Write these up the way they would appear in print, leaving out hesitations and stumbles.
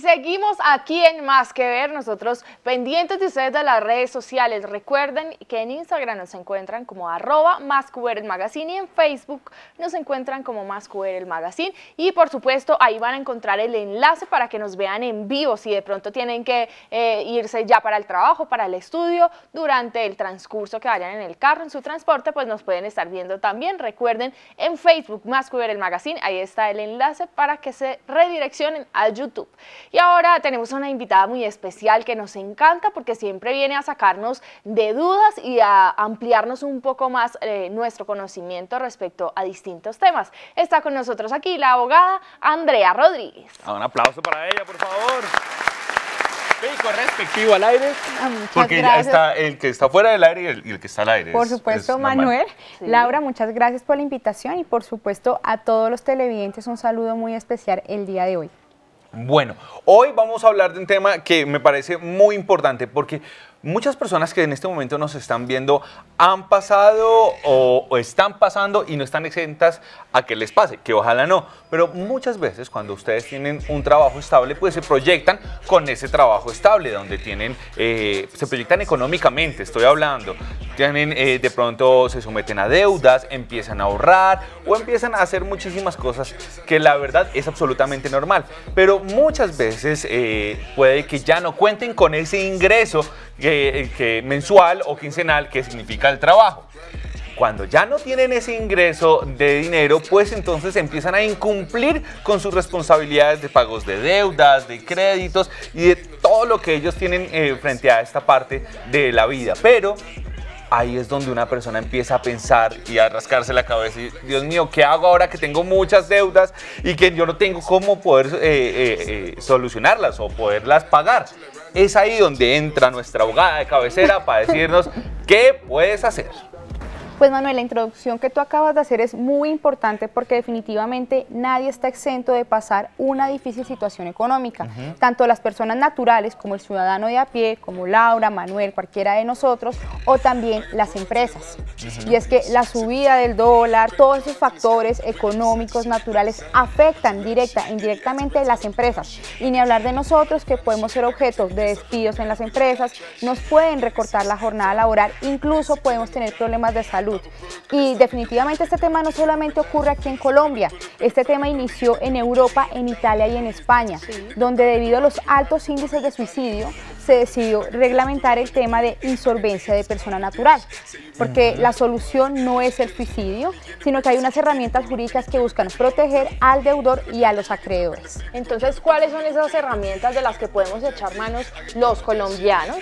seguimos aquí en Más que Ver, nosotros pendientes de ustedes de las redes sociales. Recuerden que en Instagram nos encuentran como @MásQVerElMagazine y en Facebook nos encuentran como MásQVerElMagazine. Y por supuesto ahí van a encontrar el enlace para que nos vean en vivo si de pronto tienen que irse ya para el trabajo, para el estudio, durante el transcurso que vayan en el carro, en su transporte, pues nos pueden estar viendo también. Recuerden en Facebook MásQVerElMagazine, ahí está el enlace para que se redireccionen a YouTube. Y ahora tenemos una invitada muy especial que nos encanta porque siempre viene a sacarnos de dudas y a ampliarnos un poco más nuestro conocimiento respecto a distintos temas. Está con nosotros aquí la abogada Andrea Rodríguez. Un aplauso para ella, por favor. Sí, respectivo al aire, porque ya está el que está fuera del aire y el que está al aire. Por supuesto, Manuel. Sí. Laura, muchas gracias por la invitación y por supuesto a todos los televidentes un saludo muy especial el día de hoy. Bueno, hoy vamos a hablar de un tema que me parece muy importante porque muchas personas que en este momento nos están viendo han pasado o están pasando y no están exentas a que les pase, que ojalá no, pero muchas veces cuando ustedes tienen un trabajo estable, pues se proyectan con ese trabajo estable, donde tienen, se proyectan económicamente, estoy hablando, tienen, de pronto se someten a deudas, empiezan a ahorrar o empiezan a hacer muchísimas cosas que la verdad es absolutamente normal, pero muchas veces puede que ya no cuenten con ese ingreso mensual o quincenal que significa el trabajo. Cuando ya no tienen ese ingreso de dinero, pues entonces empiezan a incumplir con sus responsabilidades de pagos de deudas, de créditos y de todo lo que ellos tienen frente a esta parte de la vida. Pero ahí es donde una persona empieza a pensar y a rascarse la cabeza y, Dios mío, ¿qué hago ahora que tengo muchas deudas y que yo no tengo cómo poder solucionarlas o poderlas pagar? Es ahí donde entra nuestra abogada de cabecera para decirnos qué puedes hacer. Pues Manuel, la introducción que tú acabas de hacer es muy importante porque definitivamente nadie está exento de pasar una difícil situación económica. Tanto las personas naturales como el ciudadano de a pie, como Laura, Manuel, cualquiera de nosotros, o también las empresas. Y es que la subida del dólar, todos esos factores económicos, naturales, afectan directa e indirectamente a las empresas. Y ni hablar de nosotros que podemos ser objeto de despidos en las empresas, nos pueden recortar la jornada laboral, incluso podemos tener problemas de salud. Y definitivamente este tema no solamente ocurre aquí en Colombia, este tema inició en Europa, en Italia y en España, donde debido a los altos índices de suicidio se decidió reglamentar el tema de insolvencia de persona natural, porque la solución no es el suicidio, sino que hay unas herramientas jurídicas que buscan proteger al deudor y a los acreedores. Entonces, ¿cuáles son esas herramientas de las que podemos echar manos los colombianos,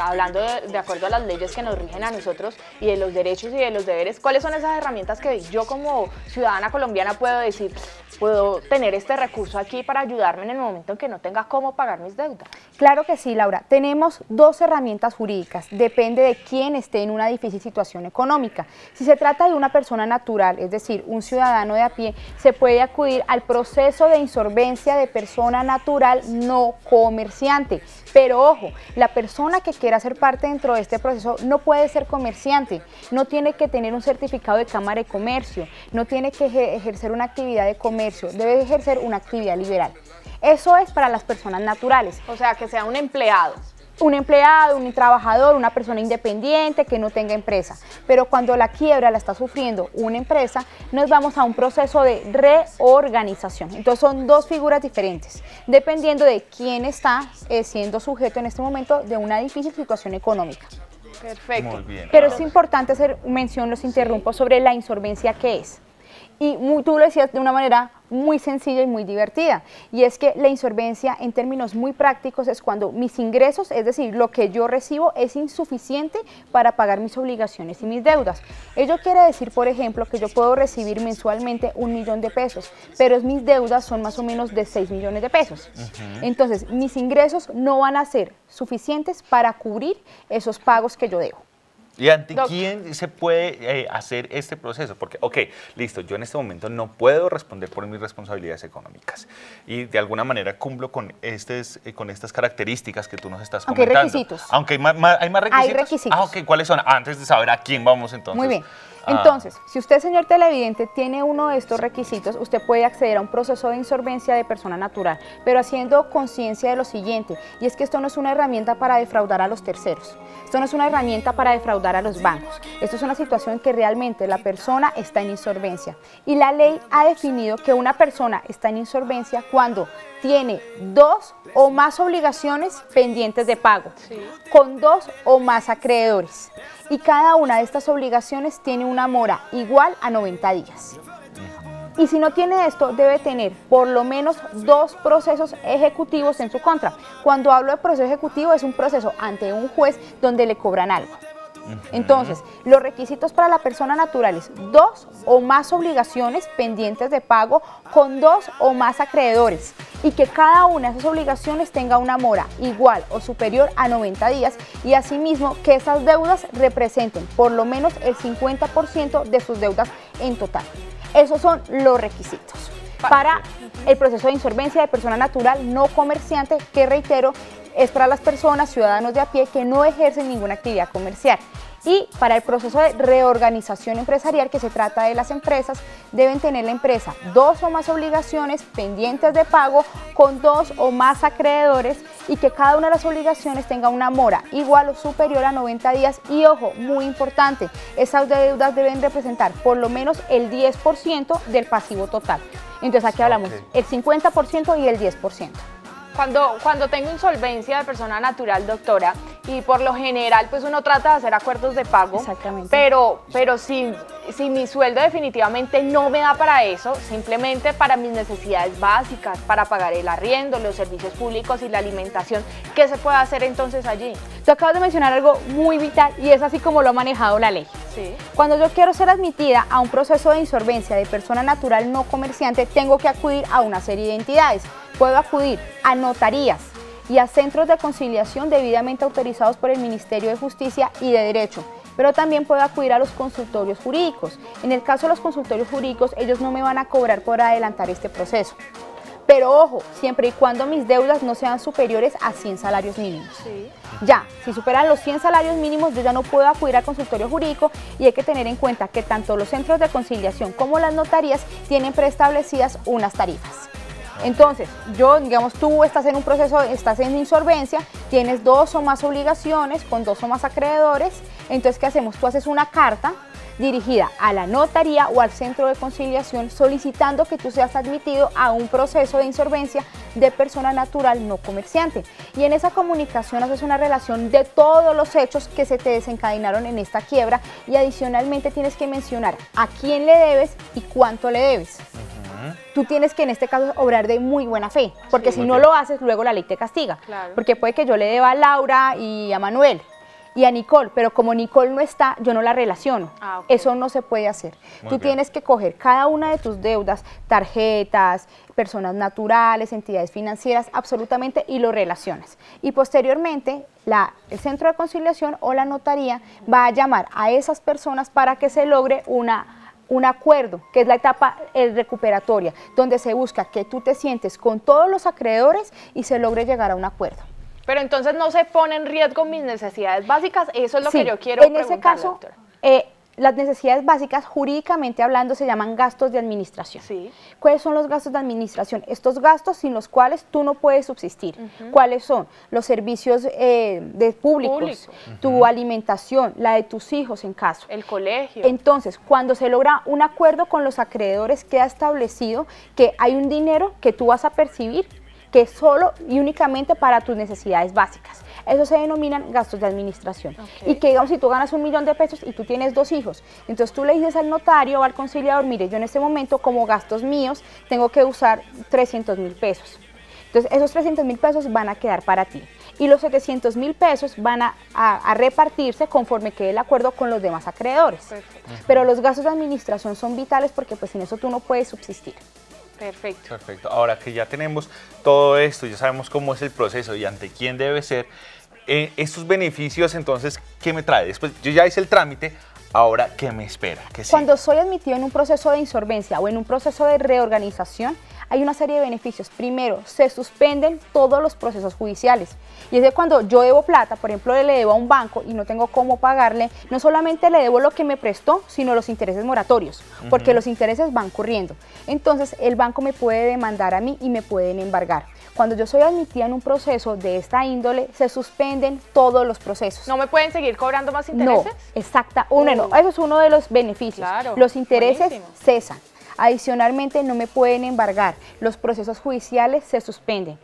hablando de acuerdo a las leyes que nos rigen a nosotros y de los derechos y de los deberes? ¿Cuáles son esas herramientas que yo como ciudadana colombiana puedo decir, puedo tener este recurso aquí para ayudarme en el momento en que no tenga cómo pagar mis deudas? Claro que sí, Laura. Tenemos dos herramientas jurídicas, depende de quién esté en una difícil situación económica. Si se trata de una persona natural, es decir, un ciudadano de a pie, se puede acudir al proceso de insolvencia de persona natural no comerciante. Pero ojo, la persona que quiera ser parte dentro de este proceso no puede ser comerciante, no tiene que tener un certificado de Cámara de Comercio, no tiene que ejercer una actividad de comercio, debe ejercer una actividad liberal. Eso es para las personas naturales. O sea, que sea un empleado. Un empleado, un trabajador, una persona independiente que no tenga empresa. Pero cuando la quiebra la está sufriendo una empresa, nos vamos a un proceso de reorganización. Entonces son dos figuras diferentes, dependiendo de quién está siendo sujeto en este momento de una difícil situación económica. Perfecto. Muy bien. Pero es importante hacer mención, los interrumpo, sobre la insolvencia, ¿qué es? Y tú lo decías de una manera muy sencilla y muy divertida, y es que la insolvencia en términos muy prácticos es cuando mis ingresos, es decir, lo que yo recibo es insuficiente para pagar mis obligaciones y mis deudas. Ello quiere decir, por ejemplo, que yo puedo recibir mensualmente 1 millón de pesos, pero mis deudas son más o menos de 6 millones de pesos. Entonces, mis ingresos no van a ser suficientes para cubrir esos pagos que yo debo. ¿Y ante quién se puede hacer este proceso? Porque, ok, listo, yo en este momento no puedo responder por mis responsabilidades económicas y de alguna manera cumplo con estas características que tú nos estás comentando. Aunque hay requisitos. Aunque hay más requisitos. Hay requisitos. Ah, ok, ¿cuáles son? Antes de saber a quién vamos entonces. Muy bien. Entonces, si usted, señor televidente, tiene uno de estos requisitos, usted puede acceder a un proceso de insolvencia de persona natural, pero haciendo conciencia de lo siguiente, y es que esto no es una herramienta para defraudar a los terceros, esto no es una herramienta para defraudar a los bancos, esto es una situación en que realmente la persona está en insolvencia. Y la ley ha definido que una persona está en insolvencia cuando tiene 2 o más obligaciones pendientes de pago, con 2 o más acreedores. Y cada una de estas obligaciones tiene una mora igual a 90 días. Y si no tiene esto, debe tener por lo menos 2 procesos ejecutivos en su contra. Cuando hablo de proceso ejecutivo, es un proceso ante un juez donde le cobran algo. Entonces, los requisitos para la persona natural es 2 o más obligaciones pendientes de pago con 2 o más acreedores y que cada una de esas obligaciones tenga una mora igual o superior a 90 días y asimismo que esas deudas representen por lo menos el 50% de sus deudas en total. Esos son los requisitos para el proceso de insolvencia de persona natural no comerciante, que reitero, es para las personas, ciudadanos de a pie que no ejercen ninguna actividad comercial. Y para el proceso de reorganización empresarial, que se trata de las empresas, deben tener la empresa 2 o más obligaciones pendientes de pago con 2 o más acreedores y que cada una de las obligaciones tenga una mora igual o superior a 90 días. Y ojo, muy importante, esas deudas deben representar por lo menos el 10% del pasivo total. Entonces aquí hablamos el 50% y el 10%. Cuando tengo insolvencia de persona natural, doctora, y por lo general pues uno trata de hacer acuerdos de pago, exactamente, pero si mi sueldo definitivamente no me da para eso, simplemente para mis necesidades básicas, para pagar el arriendo, los servicios públicos y la alimentación, ¿qué se puede hacer entonces allí? Tú acabas de mencionar algo muy vital y es así como lo ha manejado la ley. Sí. Cuando yo quiero ser admitida a un proceso de insolvencia de persona natural no comerciante, tengo que acudir a una serie de entidades. Puedo acudir a notarías y a centros de conciliación debidamente autorizados por el Ministerio de Justicia y de Derecho, pero también puedo acudir a los consultorios jurídicos. En el caso de los consultorios jurídicos, ellos no me van a cobrar por adelantar este proceso. Pero ojo, siempre y cuando mis deudas no sean superiores a 100 salarios mínimos. Sí. Ya, si superan los 100 salarios mínimos, yo ya no puedo acudir al consultorio jurídico y hay que tener en cuenta que tanto los centros de conciliación como las notarías tienen preestablecidas unas tarifas. Entonces, digamos, tú estás en un proceso, estás en insolvencia, tienes 2 o más obligaciones con 2 o más acreedores, entonces, ¿qué hacemos? Tú haces una carta dirigida a la notaría o al centro de conciliación solicitando que tú seas admitido a un proceso de insolvencia de persona natural no comerciante. Y en esa comunicación haces una relación de todos los hechos que se te desencadenaron en esta quiebra y adicionalmente tienes que mencionar a quién le debes y cuánto le debes. Tú tienes que en este caso obrar de muy buena fe, porque si no lo haces, luego la ley te castiga. Claro. Porque puede que yo le deba a Laura y a Manuel y a Nicole, pero como Nicole no está, yo no la relaciono. Eso no se puede hacer. Tú tienes que coger cada una de tus deudas, tarjetas, personas naturales, entidades financieras, absolutamente, y lo relacionas. Y posteriormente, el centro de conciliación o la notaría va a llamar a esas personas para que se logre un acuerdo, que es la etapa recuperatoria, donde se busca que tú te sientes con todos los acreedores y se logre llegar a un acuerdo. Pero entonces no se pone en riesgo mis necesidades básicas, eso es lo que yo quiero preguntar. En ese caso, doctora. Las necesidades básicas, jurídicamente hablando, se llaman gastos de administración. Sí. ¿Cuáles son los gastos de administración? Estos gastos sin los cuales tú no puedes subsistir. ¿Cuáles son? Los servicios públicos, tu alimentación, la de tus hijos en caso. El colegio. Entonces, cuando se logra un acuerdo con los acreedores, queda establecido que hay un dinero que tú vas a percibir que es solo y únicamente para tus necesidades básicas. Eso se denominan gastos de administración. Y que digamos, si tú ganas 1 millón de pesos y tú tienes 2 hijos, entonces tú le dices al notario o al conciliador, mire, yo en este momento como gastos míos tengo que usar 300,000 pesos. Entonces esos 300,000 pesos van a quedar para ti. Y los 700,000 pesos van a repartirse conforme quede el acuerdo con los demás acreedores. Perfecto. Pero los gastos de administración son vitales porque pues sin eso tú no puedes subsistir. Perfecto. Perfecto. Ahora que ya tenemos todo esto, ya sabemos cómo es el proceso y ante quién debe ser, estos beneficios, entonces, ¿qué me trae? Después, yo ya hice el trámite, Ahora, ¿qué me espera? ¿Qué sigue? Cuando soy admitido en un proceso de insolvencia o en un proceso de reorganización, hay una serie de beneficios. Primero, se suspenden todos los procesos judiciales. Y es de cuando yo debo plata, por ejemplo, le debo a un banco y no tengo cómo pagarle, no solamente le debo lo que me prestó, sino los intereses moratorios, porque los intereses van corriendo. Entonces, el banco me puede demandar a mí y me pueden embargar. Cuando yo soy admitida en un proceso de esta índole, se suspenden todos los procesos. ¿No me pueden seguir cobrando más intereses? No, exacta. Eso es uno de los beneficios. Claro, los intereses buenísimo. cesan. Adicionalmente, no me pueden embargar. Los procesos judiciales se suspenden.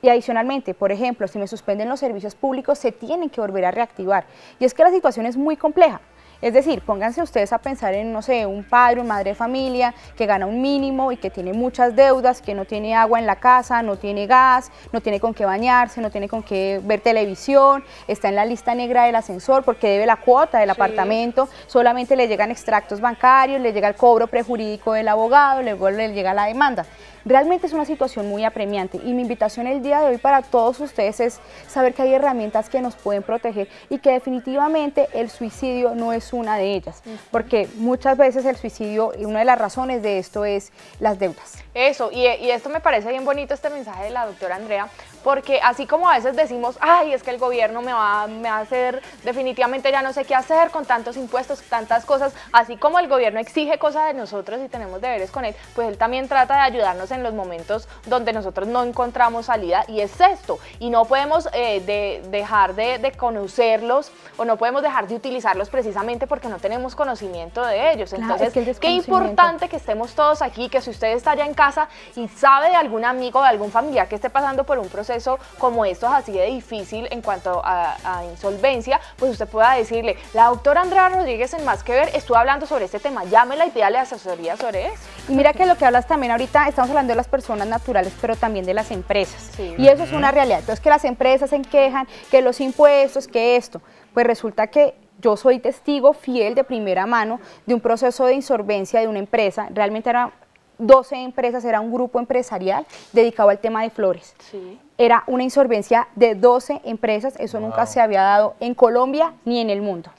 Y adicionalmente, por ejemplo, si me suspenden los servicios públicos, se tienen que volver a reactivar. Y es que la situación es muy compleja. Es decir, pónganse ustedes a pensar en, no sé, un padre, una madre de familia que gana un mínimo y que tiene muchas deudas, que no tiene agua en la casa, no tiene gas, no tiene con qué bañarse, no tiene con qué ver televisión, está en la lista negra del ascensor porque debe la cuota del apartamento, solamente le llegan extractos bancarios, le llega el cobro prejurídico del abogado, luego le llega la demanda. Realmente es una situación muy apremiante y mi invitación el día de hoy para todos ustedes es saber que hay herramientas que nos pueden proteger y que definitivamente el suicidio no es una de ellas, porque muchas veces el suicidio, y una de las razones de esto es las deudas. Eso, y esto me parece bien bonito este mensaje de la doctora Andrea, porque así como a veces decimos, ay, es que el gobierno me va a hacer, definitivamente ya no sé qué hacer con tantos impuestos, tantas cosas, así como el gobierno exige cosas de nosotros y tenemos deberes con él, pues él también trata de ayudarnos en los momentos donde nosotros no encontramos salida, y es esto, y no podemos dejar de conocerlos, o no podemos dejar de utilizarlos precisamente porque no tenemos conocimiento de ellos. Claro, Entonces, es que el qué desconocimiento. importante que estemos todos aquí, que si usted está allá en casa y sabe de algún amigo, de algún familiar que esté pasando por un proceso como estos, así de difícil en cuanto a insolvencia, pues usted pueda decirle, la doctora Andrea Rodríguez en Más que Ver estuvo hablando sobre este tema, llámela y pídale asesoría sobre eso. Y mira que lo que hablas también ahorita, estamos hablando de las personas naturales, pero también de las empresas. Sí. Y eso es una realidad. Entonces, que las empresas se quejan, que los impuestos, que esto. Pues resulta que yo soy testigo fiel de primera mano de un proceso de insolvencia de una empresa. Realmente eran 12 empresas, era un grupo empresarial dedicado al tema de flores. Sí. Era una insolvencia de 12 empresas, eso nunca se había dado en Colombia ni en el mundo.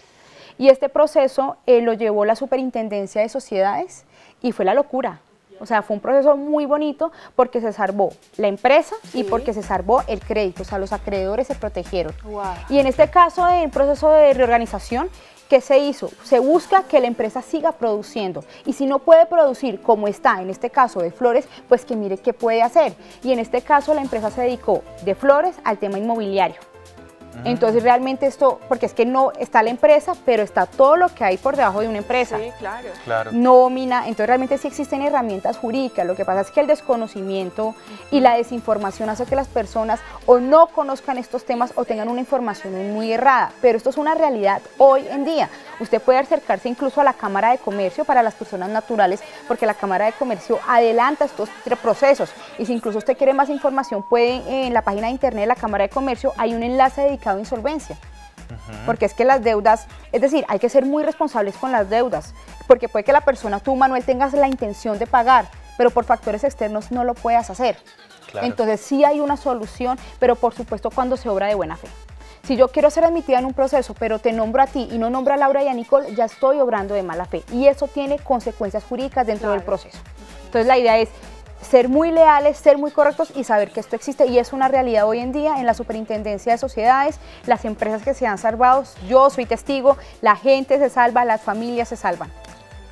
Y este proceso lo llevó la Superintendencia de Sociedades y fue la locura. O sea, fue un proceso muy bonito porque se salvó la empresa y porque se salvó el crédito, o sea, los acreedores se protegieron. Wow. Y en este caso, en el proceso de reorganización, ¿qué se hizo? Se busca que la empresa siga produciendo y si no puede producir como está, en este caso de flores, pues que mire qué puede hacer. Y en este caso la empresa se dedicó de flores al tema inmobiliario. Entonces realmente esto, porque es que no está la empresa, pero está todo lo que hay por debajo de una empresa. Sí, claro. Claro. Nómina, entonces realmente sí existen herramientas jurídicas, lo que pasa es que el desconocimiento y la desinformación hace que las personas o no conozcan estos temas o tengan una información muy errada, pero esto es una realidad hoy en día. Usted puede acercarse incluso a la Cámara de Comercio para las personas naturales, porque la Cámara de Comercio adelanta estos procesos, y si incluso usted quiere más información, puede en la página de internet de la Cámara de Comercio, hay un enlace dedicado a insolvencia. Porque es que las deudas, es decir, hay que ser muy responsables con las deudas, porque puede que la persona, tú Manuel, tengas la intención de pagar, pero por factores externos no lo puedas hacer. Claro. Entonces sí hay una solución, pero por supuesto cuando se obra de buena fe. Si yo quiero ser admitida en un proceso, pero te nombro a ti y no nombro a Laura y a Nicole, ya estoy obrando de mala fe, y eso tiene consecuencias jurídicas dentro del proceso. Entonces la idea es ser muy leales, ser muy correctos y saber que esto existe y es una realidad hoy en día en la Superintendencia de Sociedades, las empresas que se han salvado, yo soy testigo, la gente se salva, las familias se salvan.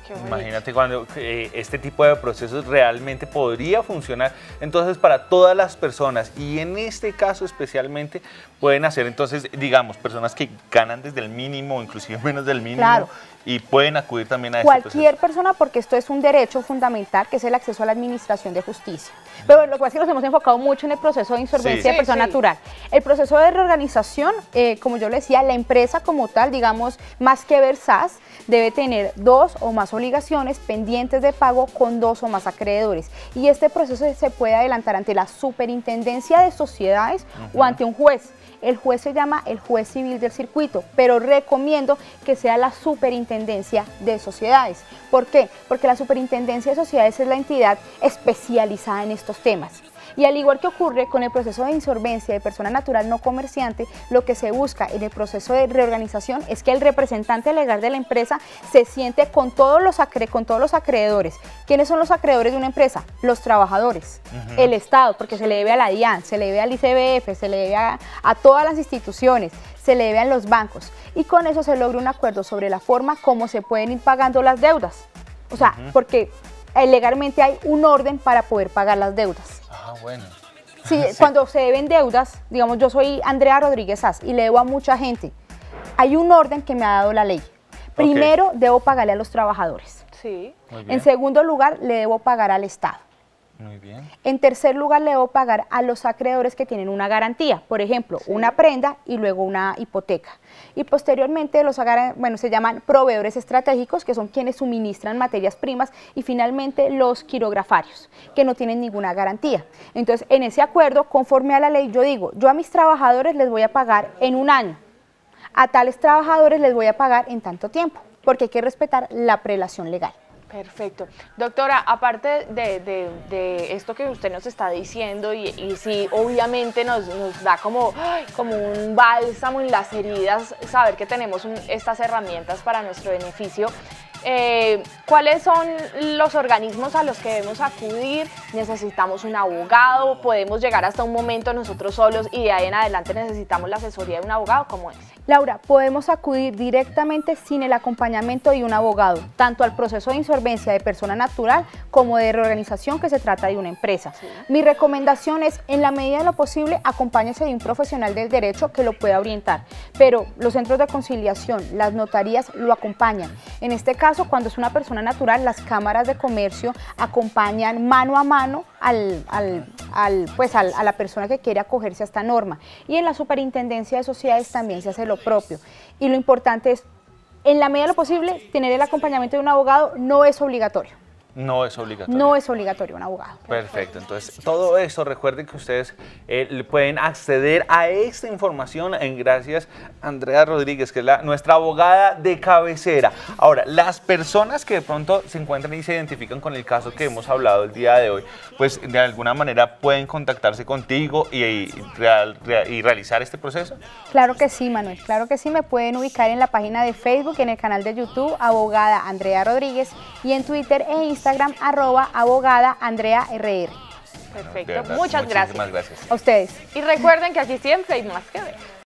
Qué bonito. Imagínate cuando este tipo de procesos realmente podría funcionar entonces para todas las personas, y en este caso especialmente pueden hacer entonces, digamos, personas que ganan desde el mínimo, inclusive menos del mínimo, Claro. y pueden acudir también a este Cualquier proceso. persona, porque esto es un derecho fundamental, que es el acceso a la administración de justicia. Pero lo que pasa es que nos hemos enfocado mucho en el proceso de insolvencia Sí. de persona Sí, sí. natural. El proceso de reorganización, como yo le decía, la empresa como tal, digamos, Más que Ver SAS, debe tener 2 o más obligaciones pendientes de pago con 2 o más acreedores. Y este proceso se puede adelantar ante la Superintendencia de Sociedades o ante un juez. El juez se llama el juez civil del circuito, pero recomiendo que sea la Superintendencia de Sociedades. ¿Por qué? Porque la Superintendencia de Sociedades es la entidad especializada en estos temas. Y al igual que ocurre con el proceso de insolvencia de persona natural no comerciante, lo que se busca en el proceso de reorganización es que el representante legal de la empresa se siente con todos los acreedores. ¿Quiénes son los acreedores de una empresa? Los trabajadores, el Estado, porque se le debe a la DIAN, se le debe al ICBF, se le debe a todas las instituciones, se le debe a los bancos, y con eso se logra un acuerdo sobre la forma como se pueden ir pagando las deudas. O sea, porque legalmente hay un orden para poder pagar las deudas. Ah, bueno. Sí, cuando se deben deudas, digamos, yo soy Andrea Rodríguez Sass y le debo a mucha gente. Hay un orden que me ha dado la ley. Primero, debo pagarle a los trabajadores. Sí. Muy bien. En segundo lugar, le debo pagar al Estado. Muy bien. En tercer lugar, le debo pagar a los acreedores que tienen una garantía, por ejemplo, una prenda y luego una hipoteca. Y posteriormente se llaman proveedores estratégicos, que son quienes suministran materias primas, y finalmente los quirografarios, que no tienen ninguna garantía. Entonces, en ese acuerdo, conforme a la ley, yo digo, yo a mis trabajadores les voy a pagar en un año, a tales trabajadores les voy a pagar en tanto tiempo, porque hay que respetar la prelación legal. Perfecto. Doctora, aparte de esto que usted nos está diciendo, y sí, obviamente nos da como un bálsamo en las heridas, saber que tenemos estas herramientas para nuestro beneficio, ¿cuáles son los organismos a los que debemos acudir? ¿Necesitamos un abogado? ¿Podemos llegar hasta un momento nosotros solos y de ahí en adelante necesitamos la asesoría de un abogado? ¿Cómo es? Laura, podemos acudir directamente sin el acompañamiento de un abogado, tanto al proceso de insolvencia de persona natural como de reorganización que se trata de una empresa. Sí. Mi recomendación es, en la medida de lo posible, acompáñese de un profesional del derecho que lo pueda orientar, pero los centros de conciliación, las notarías lo acompañan. En este caso, cuando es una persona natural, las cámaras de comercio acompañan mano a mano a la persona que quiere acogerse a esta norma. Y en la Superintendencia de Sociedades también se hace lo propio. Y lo importante es, en la medida de lo posible, tener el acompañamiento de un abogado. No es obligatorio. No es obligatorio. No es obligatorio un abogado. Perfecto. Entonces, todo eso, recuerden que ustedes pueden acceder a esta información gracias a Andrea Rodríguez, que es nuestra abogada de cabecera. Ahora, las personas que de pronto se encuentran y se identifican con el caso que hemos hablado el día de hoy, pues de alguna manera pueden contactarse contigo y realizar este proceso. Claro que sí, Manuel. Claro que sí. Me pueden ubicar en la página de Facebook, en el canal de YouTube, abogada Andrea Rodríguez, y en Twitter e Instagram, @abogada Andrea RR. Perfecto, muchas gracias. Gracias A ustedes. Y recuerden que aquí siempre hay más que ver.